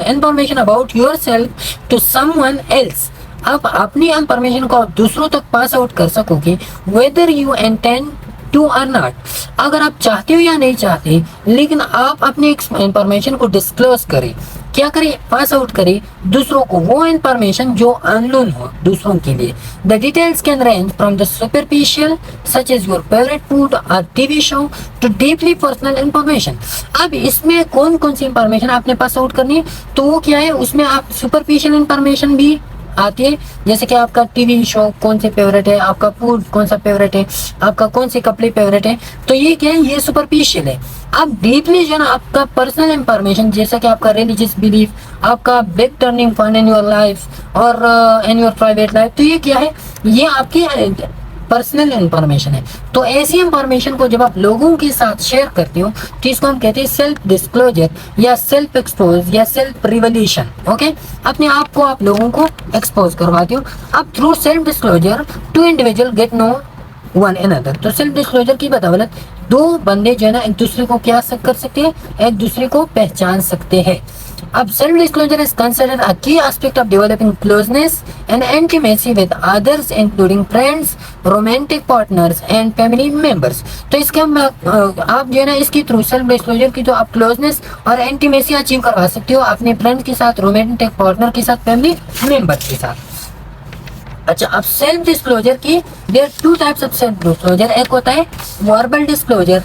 information about yourself to someone else. आप अपनी इंफॉर्मेशन को दूसरों तक पास आउट कर सकोगे, वेदर यू इंटेंड टू और नॉट। अगर आप चाहते हो या नहीं चाहते, लेकिन आप अपनी इंफॉर्मेशन को डिस्क्लोज करें, क्या करें, पास आउट करें दूसरों को वो इंफॉर्मेशन जो अननोन हो दूसरों के लिए। The details can range from the superficial such as your favourite food और TV show to deeply personal information. अब इसमें कौन कौन सी इंफॉर्मेशन आपने पास आउट करनी है, तो वो क्या है, उसमें आप सुपरफिशियल इंफॉर्मेशन भी आती है, जैसे कि आपका टीवी शो कौन से फेवरेट है, आपका फूड कौन सा फेवरेट है, आपका कौन से कपड़े फेवरेट है, तो ये क्या है, ये सुपरफिशियल है। अब डीपली जो है ना आपका पर्सनल इंफॉर्मेशन, जैसा कि आपका रिलीजियस बिलीफ, आपका big turning point in your life और इन योर प्राइवेट लाइफ, तो ये क्या है, ये आपकी पर्सनल इंफॉर्मेशन है। तो ऐसी इंफॉर्मेशन को जब आप लोगों के साथ शेयर करते हो तो इसको हम कहते हैं सेल्फ डिस्क्लोजर या सेल्फ एक्सपोज या सेल्फ रिवलेशन। ओके, अपने आप को आप लोगों को एक्सपोज करवाते हो। अब through self disclosure to individual get know one another. तो सेल्फ डिस्क्लोजर की बदौलत दो बंदे जो है ना एक दूसरे को क्या कर सकते हैं, एक दूसरे को पहचान सकते हैं। अब self disclosure is considered a key aspect of developing closeness and intimacy with others including friends, romantic partners and family members. तो इसके आप जो है ना इसके थ्रू सेल्फ डिस्क्लोजर की तो आप क्लोजनेस और इंटीमेसी अचीव करवा सकते हो अपने फ्रेंड्स के साथ, रोमांटिक पार्टनर के साथ, फैमिली मेंबर्स के साथ। अच्छा, अब सेल्फ डिस्क्लोजर की there two types of self disclosure. एक होता है verbal disclosure,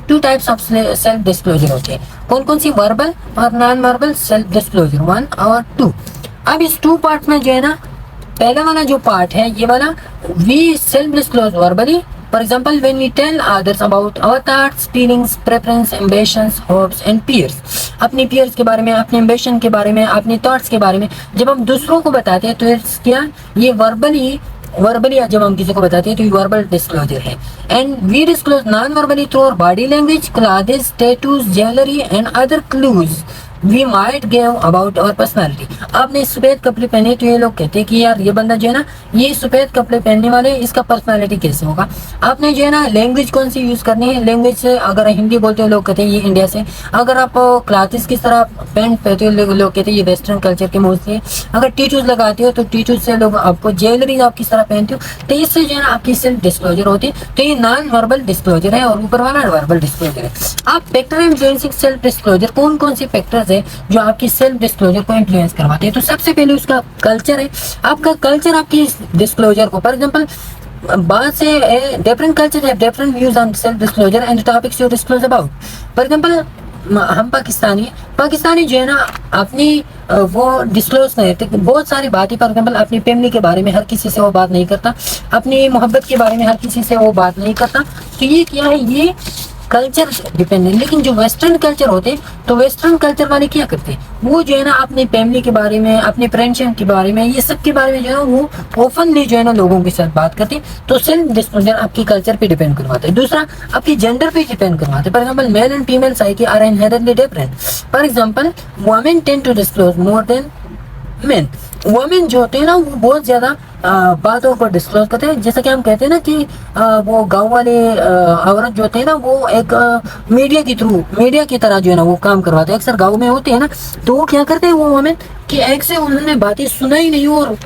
two types of self disclosure होते हैं। कौन कौन सी, वर्बल और नॉन वर्बल सेल्फ डिस्क्लोजर 1 और 2। अब इस 2 पार्ट में जो है ना पहला वाला जो पार्ट है ये वाला, we self disclose verbally, for example when we tell others about our thoughts, feelings, preferences, ambitions, hopes and fears. अपनी फियर्स के बारे में, अपने एम्बिशन के बारे में, अपने थॉट्स के बारे में जब हम दूसरों को बताते हैं तो क्या ये वर्बली जब हम किसी को बताते हैं तो ये वर्बल डिस्क्लोजर है। And we disclose non verbally through our body language, clothes, tattoos, jewellery and other clues we might give about our personality. आपने सफेद कपड़े पहने तो ये लोग कहते हैं कि यार ये बंदा जो है ना ये सफेद कपड़े पहनने वाले, इसका पर्सनालिटी कैसे होगा। आपने जो है ना लैंग्वेज कौन सी यूज करनी है, लैंग्वेज से अगर हिंदी बोलते हो लोग कहते हैं ये इंडिया से। अगर आप क्लासेस की तरह पैंट पहनते हो लोग कहते हैं ये वेस्टर्न कल्चर के मोस्टली है। अगर टीचर्स लगाते हो तो टीचर्स से लोग आपको ज्वेलरी आप किस तरह पहनते हो, तो इससे जो है ना आपकी सेल्फ डिस्क्लोजर होती है। तो ये नॉन वर्बल डिस्क्लोजर है और ऊपर वाला वर्बल डिस्क्लोजर है। आप फैक्टर इन्फ्लुएंसिंग सेल्फ डिस्क्लोजर, कौन कौन से फैक्टर्स है जो आपकी सेल्फ डिस्क्लोजर को इन्फ्लुएंस करवाते हैं। तो सबसे पहले उसका कल्चर है। आपका कल्चर आपकी डिस्क्लोजर को, फॉर एग्जांपल बहुत से डिफरेंट कल्चर है, different views on self disclosure and topics you disclose about. For example हम पाकिस्तानी जो है ना अपनी वो डिस्क्लोज नहीं करते बहुत सारी बातें। फॉर एग्जांपल अपनी फैमिली के बारे में हर किसी से वो बात नहीं करता, अपनी मोहब्बत के बारे में हर किसी से वो बात नहीं करता। तो ये क्या है, ये कल्चर डिपेंड है। लेकिन जो वेस्टर्न कल्चर होते हैं, तो वेस्टर्न कल्चर वाले क्या करते हैं, वो जो है ना अपनी फैमिली के बारे में, अपने फ्रेंडशिप के बारे में, ये सब के बारे में जो है ना वो ओपनली जो है ना लोगों के साथ बात करते हैं। तो सेल्फ डिस्क्लोजर आपकी कल्चर पे डिपेंड करवाता है। दूसरा, आपकी जेंडर पे डिपेंड करवाता है। For example, male and female psyche are inherently different. For example, women tend to disclose more than men. Women जो होते हैं ना वो बहुत ज्यादा बातों को डिस्क्लोज करते हैं। जैसा कि हम कहते हैं ना कि वो गांव वाले औरत जो होते हैं ना वो एक मीडिया के थ्रू, मीडिया की तरह जो है ना वो काम करवाते हैं। अक्सर गांव में होते हैं ना, तो वो क्या करते हैं वो वुमेन कि एक से उन्होंने बातें सुनाई नहीं और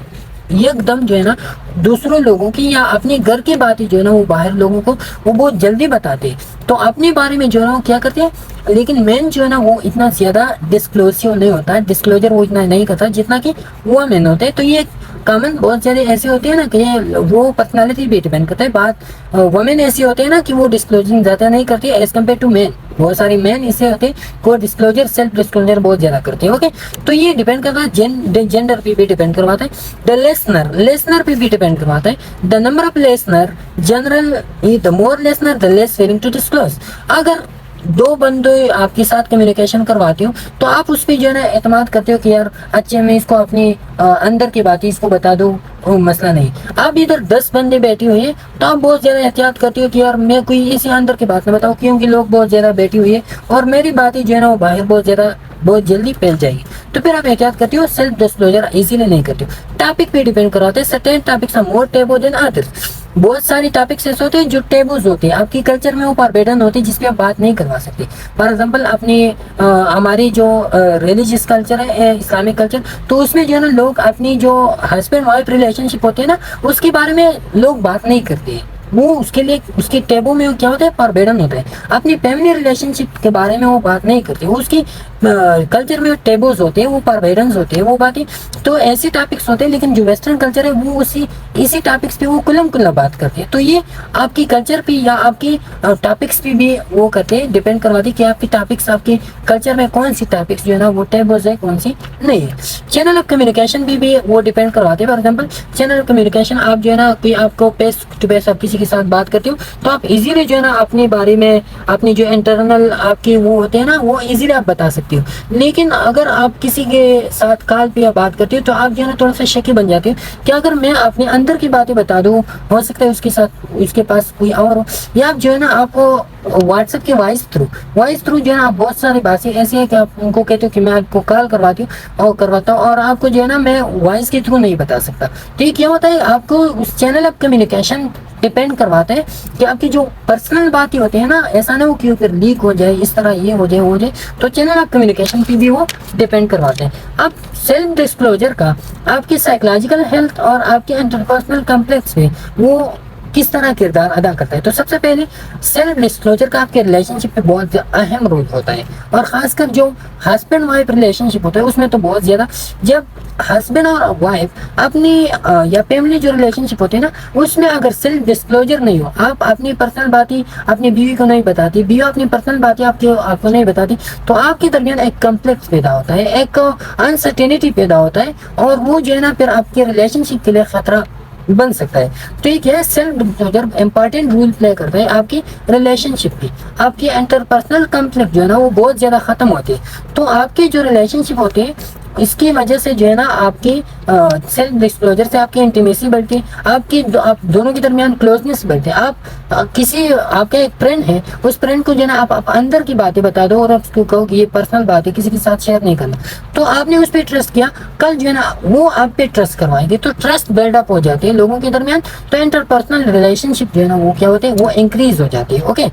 एकदम जो है ना दूसरों लोगों की या अपने घर की बातें जो है ना वो बाहर लोगों को वो बहुत जल्दी बताते हैं। तो अपने बारे में जो है ना वो क्या करते हैं। लेकिन मेन जो है ना वो इतना ज्यादा डिस्क्लोजिव नहीं होता है, डिस्क्लोजर वो इतना नहीं करता जितना कि वो मेन होते हैं। तो ये कॉमन बहुत सारे ऐसे होते हैं ना कि वो पर्सनालिटी भी डिपेंड करता है। बात वुमेन ऐसी होते हैं ना कि वो डिस्क्लोजिंग ज्यादा नहीं करती है एज कम्पेयर टू मेन। बहुत सारी मैन ऐसे होते हैं वो डिस्क्लोजर, सेल्फ डिस्क्लोजर बहुत ज्यादा करते हैं। ओके, तो ये डिपेंड करता है जेंडर पे भी डिपेंड करवाता है। द लेसनर, लेसनर पे भी डिपेंड करवाता है। The number of listener general, the more listener the less willing to disclose. अगर दो बंदे आपके साथ कम्युनिकेशन करवाते हो तो आप उस पर जो है ना एतमाद करते हो कि यार अच्छे मैं इसको अपनी अंदर की बातें इसको बता दूं, मसला नहीं। आप इधर 10 बंदे बैठे हुए हैं तो आप बहुत ज्यादा एहतियात करते हो कि यार मैं कोई इसी अंदर की बात ना बताऊं, क्योंकि लोग बहुत ज्यादा बैठी हुई है और मेरी बातें जो है ना वो बाहर बहुत जल्दी फैल जाएगी। तो फिर आप एहतियात करते हो, सेल्फ डिस्क्लोजर इजीली नहीं करते हो। टॉपिक पे डिपेंड कराते हैं। Certain topics are more taboo than others. बहुत सारे टॉपिक्स ऐसे होते हैं जो टेबूज होते हैं, आपकी कल्चर में वो फॉरबिडन होती है जिसपे आप बात नहीं करवा सकते। फॉर एग्जांपल, अपनी हमारी जो रिलीजियस कल्चर है, इस्लामिक कल्चर, तो उसमें जो है ना लोग अपनी जो हस्बैंड वाइफ रिलेशनशिप होती है ना उसके बारे में लोग बात नहीं करते हैं। वो उसके लिए उसके टेबू में क्या होता है, फॉरबिडन होता है। अपनी फैमिली रिलेशनशिप के बारे में वो बात नहीं करते, वो उसकी कल्चर में टेबूज होते हैं, वो फॉरबिडन होते हैं वो बातें। तो ऐसे टॉपिक्स होते हैं। लेकिन जो वेस्टर्न कल्चर है वो इसी टॉपिक्स पे वो कुलम कुल्ला बात करते हैं। तो ये आपकी कल्चर पे या आपकी टॉपिक्स पे भी वो करते हैं, डिपेंड करवाते हैं कि आपकी टॉपिक्स, आपके कल्चर में कौन सी टॉपिक्स जो है ना वो टेबूज है, कौन सी नहीं है। चैनल ऑफ कम्युनिकेशन भी वो डिपेंड करवाते हैं। For example, channel of communication, आप जो है ना कोई आपको फेस टू फेस आप किसी के साथ बात करते हो तो आप इजीली जो है ना अपने बारे में, अपनी जो इंटरनल आपके वो होते हैं ना वो इजीली आप बता सकते हो। लेकिन अगर आप किसी के साथ कॉल पे या बात करते हो तो आप जो है ना थोड़ा सा शकी बन जाते हो कि अगर मैं अपने अंदर की बातें बता दूं, हो सकता है उसके साथ उसके पास कोई और हो, या आप जो है ना आपको व्हाट्सएप के वॉइस थ्रू जो है ना आप बहुत सारी बातें ऐसी है कि आप उनको कहते हो कि मैं आपको कॉल करवाती हूँ और करवाता हूँ और आपको जो है ना मैं वॉइस के थ्रू नहीं बता सकता। तो ये क्या होता है, आपको उस चैनल ऑफ कम्युनिकेशन डिपेंड करवाते हैं कि आपकी जो पर्सनल बातें होती है ना, ऐसा ना हो कि फिर लीक हो जाए, इस तरह ये हो जाए वो हो जाए। तो चैनल ऑफ कम्युनिकेशन पे भी वो डिपेंड करवाते हैं। अब सेल्फ डिस्क्लोजर का आपकी साइकोलॉजिकल हेल्थ और आपके इंटरपर्सनल कॉम्प्लेक्स पे वो किस तरह किरदार अदा करता है। तो सबसे पहले सेल्फ डिस्क्लोजर का आपके रिलेशनशिप पे बहुत अहम रोल होता है, और खासकर जो हस्बैंड वाइफ रिलेशनशिप होता है उसमें तो बहुत ज्यादा। जब हस्बैंड और वाइफ अपनी या फैमिली जो रिलेशनशिप होती है ना उसमें अगर सेल्फ डिस्क्लोजर नहीं हो, आप अपनी पर्सनल बातें अपनी बीवी को नहीं बताती, बीवी अपनी पर्सनल बातें आपको नहीं बताती, तो आपके दरमियान एक कॉम्प्लेक्स पैदा होता है, एक अनसर्टेनिटी पैदा होता है, और वो जो है ना फिर आपके रिलेशनशिप के लिए खतरा बन सकता है। तो एक है self disclosure important role play करता है आपकी रिलेशनशिप की। आपकी इंटरपर्सनल कॉन्फ्लिक्ट जो है ना वो बहुत ज्यादा खत्म होती है। तो आपकी जो रिलेशनशिप होती है इसकी वजह से जो है ना आपकी सेल्फ डिस्क्लोजर से आपकी इंटीमेसी बढ़ती है, आप दोनों के दरमियान क्लोजनेस बढ़ती है। आप किसी आपका एक फ्रेंड है, उस फ्रेंड को जो है ना आप अंदर की बातें बता दो और उसको कहो कि ये पर्सनल बात है, किसी के साथ शेयर नहीं करना, तो आपने उस पर ट्रस्ट किया, कल जो है ना वो आप पे ट्रस्ट करवाएंगे, तो ट्रस्ट बिल्डअप हो जाती है लोगों के दरमियान। तो इंटरपर्सनल रिलेशनशिप जो है ना वो क्या होते हैं, वो इंक्रीज हो जाती है। ओके,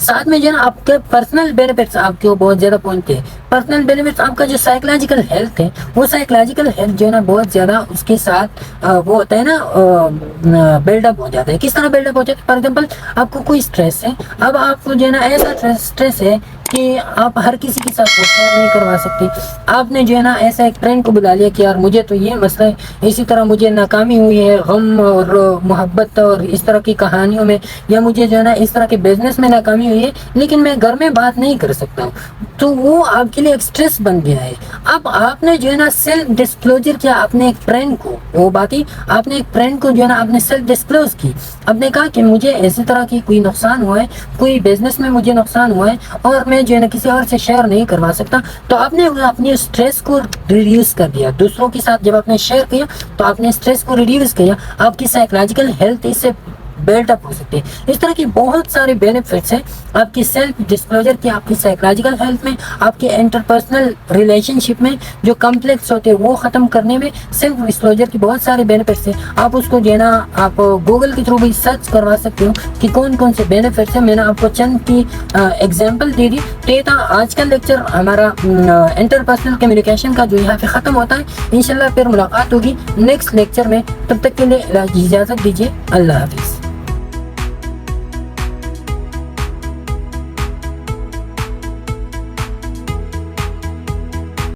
साथ में जो है ना आपके पर्सनल बेनिफिट्स आपके बहुत ज्यादा पहुंचते हैं। पर्सनल बेनिफिट्स, आपका जो साइकोलॉजिकल हेल्थ है वो साइकोलॉजिकल हेल्थ जो है ना बहुत ज्यादा उसके साथ वो होता है ना बिल्डअप हो जाता है। किस तरह बिल्डअप हो जाता है, फॉर एग्जाम्पल आपको कोई स्ट्रेस है, अब आपको जो है ना ऐसा स्ट्रेस है कि आप हर किसी के साथ वो शेयर नहीं करवा सकते। आपने जो है ना ऐसा एक फ्रेंड को बुला लिया कि यार मुझे तो ये मसला है, इसी तरह मुझे नाकामी हुई है गम और मोहब्बत और इस तरह की कहानियों में, या मुझे जो है ना इस तरह के बिजनेस में नाकामी हुई है, लेकिन मैं घर में बात नहीं कर सकता हूँ, तो वो आपके लिए एक स्ट्रेस बन गया है। अब आपने जो है ना सेल्फ डिस्क्लोजर किया अपने एक फ्रेंड को, वो बात ही आपने एक फ्रेंड को जो है ना आपने सेल्फ डिस्क्लोज की, आपने कहा कि मुझे ऐसी तरह की कोई नुकसान हुआ है, कोई बिजनेस में मुझे नुकसान हुआ है और मैं जो है ना किसी और से शेयर नहीं करवा सकता। तो आपने अपनी स्ट्रेस को रिड्यूस कर दिया। दूसरों के साथ जब आपने शेयर किया तो आपने स्ट्रेस को रिड्यूस किया, आपकी साइकोलॉजिकल हेल्थ इससे बिल्डअप हो सकती है। इस तरह की बहुत सारे बेनिफिट्स हैं आपकी सेल्फ डिस्क्लोजर की, आपकी साइकोलॉजिकल हेल्थ में, आपके इंटरपर्सनल रिलेशनशिप में जो कॉन्फ्लिक्ट्स होते हैं वो ख़त्म करने में सेल्फ डिस्क्लोजर की बहुत सारे बेनिफिट्स हैं। आप उसको जो है ना आप गूगल के थ्रू भी सर्च करवा सकते हो कि कौन कौन से बेनिफिट्स हैं। मैंने आपको चंद की एग्जाम्पल दे दी। तो ये था आज का लेक्चर हमारा इंटरपर्सनल कम्युनिकेशन का, जो यहाँ पे ख़त्म होता है। इंशाल्लाह फिर मुलाकात होगी नेक्स्ट लेक्चर में, तब तक के लिए इजाज़त दीजिए। अल्लाह हाफिज़।